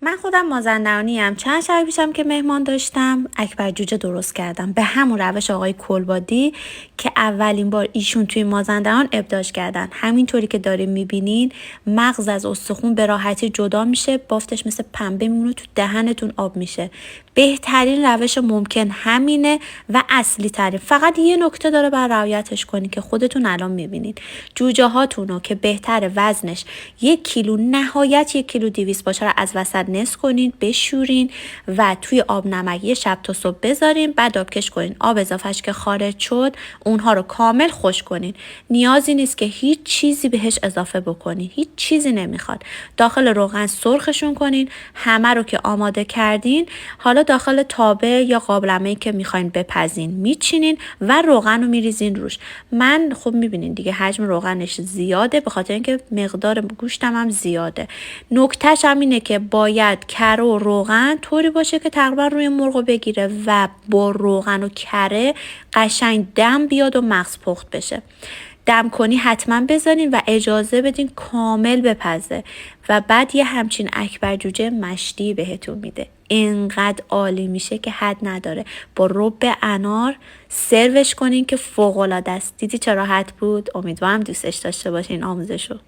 من خودم مازندرانیم. چند شب پیشم که مهمان داشتم اکبر جوجه درست کردم به همون روش آقای کلبادی که اولین بار ایشون توی مازندران ابداع کردن. همینطوری که داریم میبینین مغز از استخون به راحتی جدا میشه، بافتش مثل پنبه میمونه تو دهنتون آب میشه. بهترین روش ممکن همینه و اصلی ترین. فقط یه نکته داره بر رعایتش کنی که خودتون الان میبینید. جوجه هاتونو که بهتره وزنش 1 کیلو، نهایت 1 کیلو 200 باشه رو از وسط نصف کنین، بشورین و توی آب نمک یه شب تا صبح بذارین، بعد آبکش کنین. آب اضافهش که خارج شد اونها رو کامل خشک کنین. نیازی نیست که هیچ چیزی بهش اضافه بکنین، هیچ چیزی نمیخواد. داخل روغن سرخشون کنین. همه رو که آماده کردین حالا داخل تابه یا قابلمه‌ای که میخواین بپزین میچینین و روغن رو میریزین روش. من خب میبینین دیگه حجم روغنش زیاده به خاطر اینکه مقدار گوشتم هم زیاده. نکتهش هم اینه که باید کره و روغن طوری باشه که تقریبا روی مرغ بگیره و با روغن و کره قشنگ دم بیاد و مغز پخت بشه. دم کنی حتما بذارین و اجازه بدین کامل بپزه و بعد یه همچین اکبر جوجه مشتی بهتون میده. اینقدر عالی میشه که حد نداره. با رب انار سروش کنین که فوق العاده است. دیدی چه راحت بود؟ امیدوارم دوستش داشته باشین آموزشو.